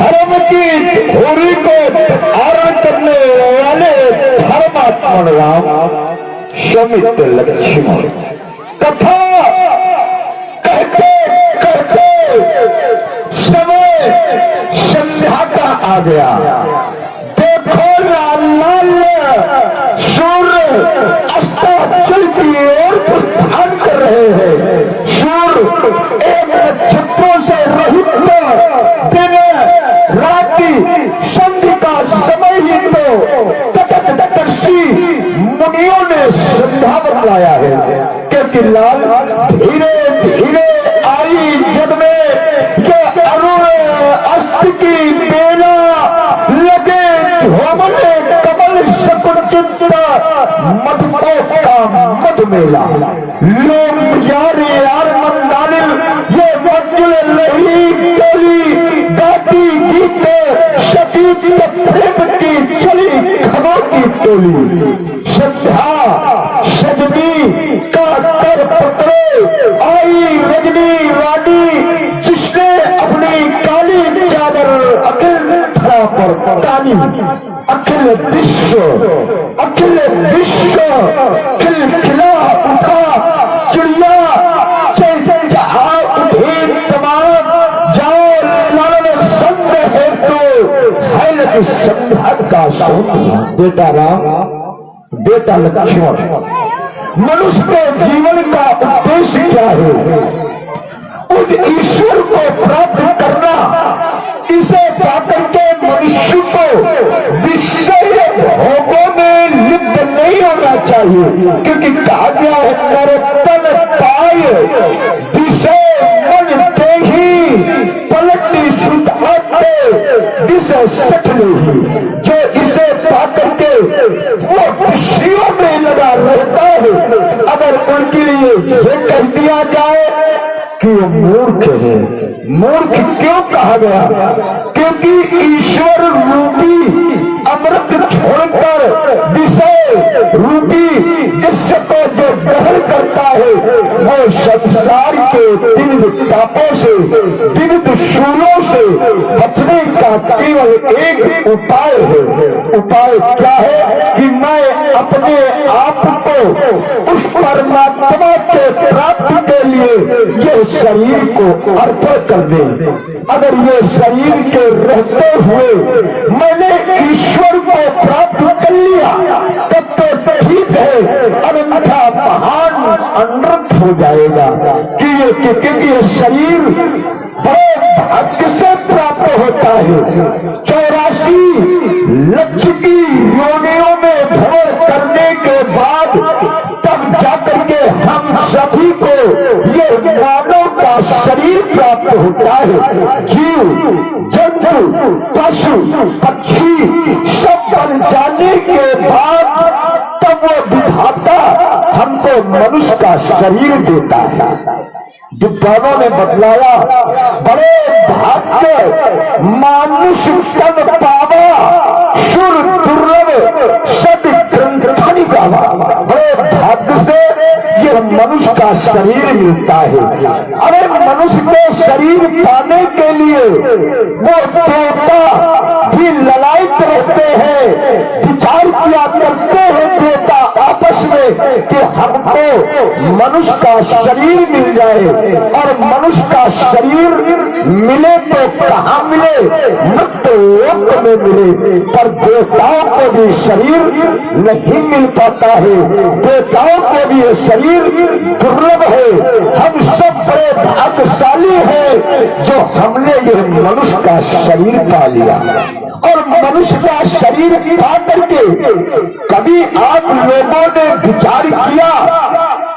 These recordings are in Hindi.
धर्म की धूरी को धारण करने वाले धर्मात्मा राम समित लक्ष्मण कथा कहते कहते समय संध्या का आ गया। देखो लाल सूर्य अस्ताचल की ओर प्रस्थान कर रहे हैं। सूर्य एक नक्षत्रों से रहित दिन रात्रि संधि का समय ही तो तटस्वी मुनियों ने श्रद्धा बतलाया है, क्योंकि लाल धीरे धीरे आई जग में ये अरुण अस्त की बेला लगे झोमने कमल सकुचित मधुमो का मध मेला। लोग यार यार मंदानिल ये वज्र लही टोली गाती गीत सतीत प्रेम की चली खबों की टोली। संध्या सजनी का कर पकड़े आई रजनी रानी, जिसने अपनी काली चादर अखिल धरा पर तानी। अखिल विश्व खिलखिला उठा, चिड़िया चहचहा उठी तमाम। जाओ लालन संग हेतु है लगी संध्या का सूत्र। बेटा राम, बेटा लक्ष्मण, मनुष्य के जीवन का उद्देश्य क्या है? उस ईश्वर को प्राप्त करना। इसे पाकर के मनुष्य को विषय भोगों में लिप्त नहीं होना चाहिए, क्योंकि कहा गया है कर तन पाए विषय मन देही पलटी सुत आते विषय सठ नहीं। जो इसे पाकर के वो खुशियों में लगा रहता है, अगर उनके लिए ये कह दिया जाए कि वो मूर्ख है। मूर्ख क्यों कहा गया? क्योंकि ईश्वर रूपी अमृत छोड़कर विषय रूपी विश्व को जो ग्रहण करता है, वो संसार के विविध तापों से विविध शूलों से बचने का केवल एक उपाय है। उपाय क्या है? कि मैं अपने आप को उस परमात्मा के प्राप्ति के लिए ये शरीर को अर्पण कर दे। अगर ये शरीर के रहते हुए मैंने ईश्वर को प्राप्त कर लिया तब तो ठीक है, अन्यथा महान अनर्थ हो जाएगा। क्योंकि ये शरीर बड़े भाग्य से प्राप्त होता है। 84 लक्ष की योनियों में भ्रमण करने के बाद तब जाकर के हम सभी को ये मानव का शरीर प्राप्त होता है। जीव जंतु पशु पक्षी सब बन जाने के बाद तब वो विधाता हमको मनुष्य का शरीर देता है। विद्वानों ने बतलाया बड़े भाग्य मानुष तन पावा, सुर दुर्लभ सद ग्रंथनि गावा। बड़े भाग्य से ये मनुष्य का शरीर मिलता है। अरे मनुष्य को शरीर पाने के लिए वो देवता भी ललायत रहते हैं, विचार किया करते हैं देवता आपस में कि हमको मनुष्य का शरीर मिल जाए। और मनुष्य का शरीर मिले तो कहाँ मिले? मृत्यु लोक में मिले। पर देवताओं को भी शरीर नहीं मिल पाता है। देवताओं को भी ये शरीर दुर्लभ है। हम सब बड़े भाग्यशाली हैं जो हमने ये मनुष्य का शरीर पा लिया। और मनुष्य का शरीर पा करके कभी आप लोगों ने विचार किया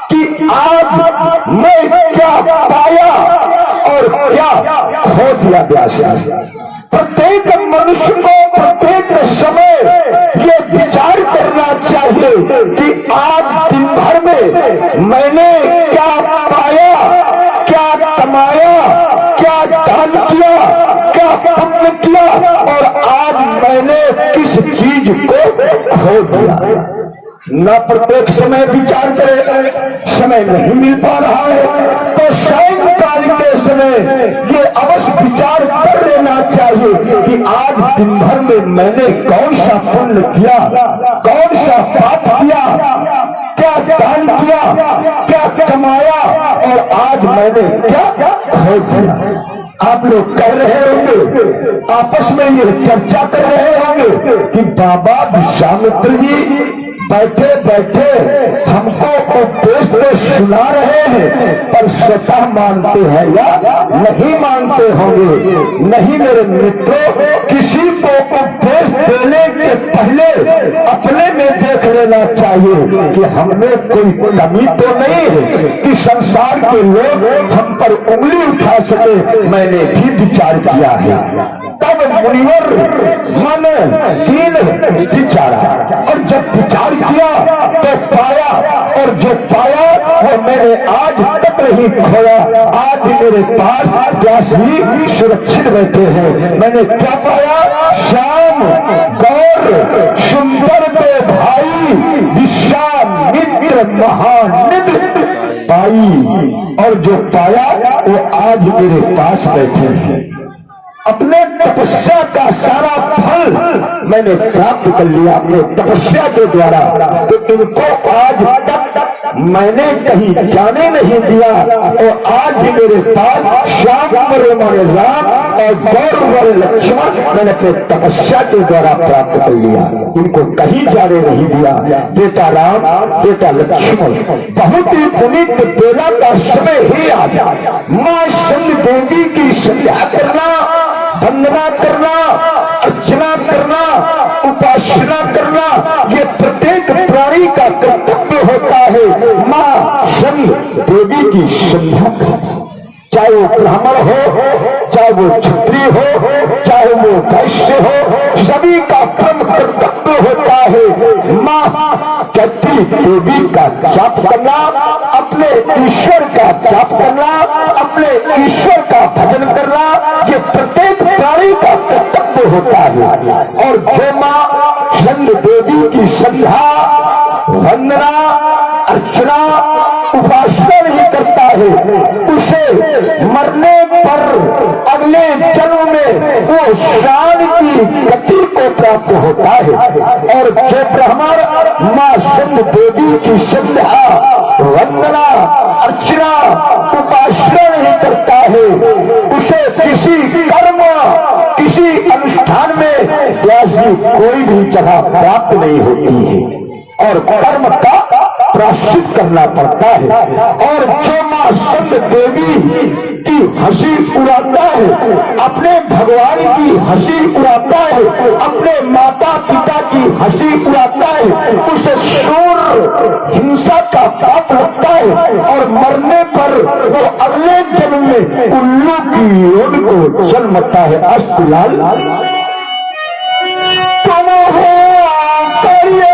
कि आज मैं क्या पाया और क्या खो दिया? प्रत्येक मनुष्य को प्रत्येक समय ये विचार करना चाहिए कि आज दिन भर में मैंने क्या पाया, क्या कमाया, क्या दान किया, क्या पुण्य किया, और आज मैंने किस चीज को खो दिया। न प्रत्येक समय विचार करे, समय नहीं मिल पा रहा है तो सायंकाल के समय ये अवश्य विचार कर लेना चाहिए कि आज दिन भर में मैंने कौन सा पुण्य किया, कौन सा पाप किया, क्या दान किया, क्या कमाया और आज मैंने क्या खो दिया। आप लोग कह रहे होंगे, आपस में ये चर्चा कर रहे होंगे कि बाबा विश्वामित्र जी बैठे बैठे हमको उपदेश तो सुना रहे हैं, पर स्वतः मानते हैं या नहीं मानते होंगे। नहीं मेरे मित्रों, किसी को उपदेश देने के पहले अपने में देख लेना चाहिए कि हमें कोई कमी तो नहीं है कि संसार के लोग हम पर उंगली उठा सके। मैंने भी विचार किया है। तब मुनिवर मन तीन विचारा और जब विचार किया तो पाया, और जो पाया वो मैंने आज तक नहीं खोया। आज मेरे पास व्यास ही सुरक्षित बैठे हैं। मैंने क्या पाया? श्याम गौर सुंदर के भाई विश्वामित्र महानिधि पाई, और जो पाया वो आज मेरे पास बैठे हैं। अपने तपस्या का सारा फल मैंने प्राप्त कर लिया अपने तपस्या के द्वारा। तो इनको आज तक मैंने कहीं जाने नहीं दिया, और आज मेरे पास श्याम राम और गौर लक्ष्मण मैंने अपने तपस्या के द्वारा प्राप्त कर लिया। इनको कहीं जाने नहीं दिया। बेटा राम, बेटा लक्ष्मण, बहुत ही पुनीत बेला का समय ही आ गया। माँ चंद देवी की संध्या करना, वंदना करना, अर्चना करना, उपासना करना, ये प्रत्येक प्राणी का कर्तव्य होता है। माँ चंद देवी की संध्या करना, चाहे वो ब्राह्मण हो, चाहे वो क्षत्रिय हो, चाहे वो वैश्य हो, सभी का परम कर्तव्य होता है। माँ कहती देवी का जाप करना, अपने ईश्वर का जाप करना, अपने ईश्वर का भजन करना, ये प्रत्येक प्राणी का कर्तव्य होता है। और जो माँ चंद देवी की संध्या, वंदना, अर्चना, उपासना नहीं करता है, उसे मरने पर अगले जन्म में वो श्राद्ध की गति को प्राप्त होता है। और जो ब्राह्मण माँ चंद देवी की संध्या, वंदना, अर्चना, उपासना नहीं करता है, उसे किसी कर्म, किसी अनुष्ठान में ऐसी कोई भी जगह प्राप्त नहीं होती है, और कर्म का प्रायश्चित करना पड़ता है। और जो माँ चंद देवी की हंसी उड़ाता है, अपने भगवान की हंसी उड़ाता है, अपने माता पिता की हंसी उड़ाता है, उसे शूर हिंसा का पाप लगता है, और मरने पर वो अगले जन्म में उल्लू की योनि को जन्मता है। अस्तुलाल तुम हो करिए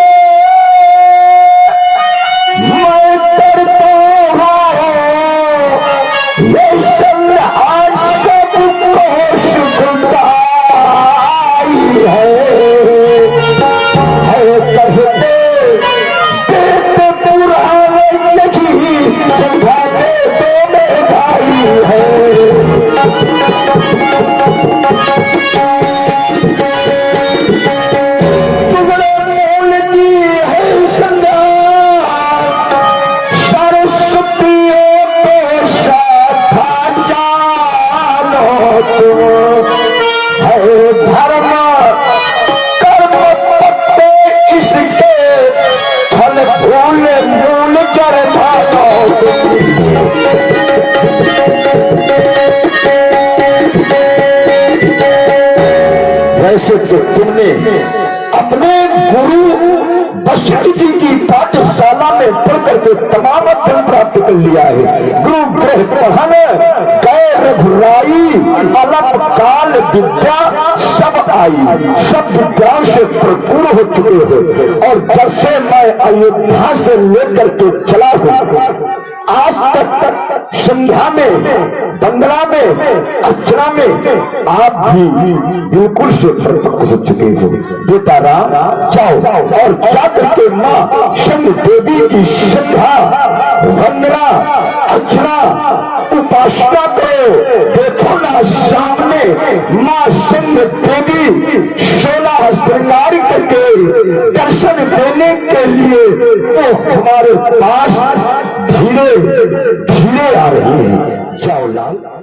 वैसे तो तुमने अपने गुरु वशिष्ठ जी की पाठशाला में पढ़ करके तमाम अध्ययन प्राप्त कर लिया है। गुरु ग्रह पढ़न गए रघुराई, अलग काल विद्या सब आई, सब विद्याओं से भरपूर हो चुके हैं। और जब से मैं अयोध्या से लेकर के चला हूँ आज तक संध्या में, वंदना में, अर्चना में आप भी बिल्कुल से भरपूर हो चुके हो। बेटा राम जाओ और जाकर के माँ चंद देवी की संध्या, वंदना, अर्चना, उपासना करो। देखो ना सामने माँ सिंह देवी 16 श्रृंगार करके दर्शन देने के लिए वो हमारे पास धीरे धीरे आ रही है। जाओ लाल।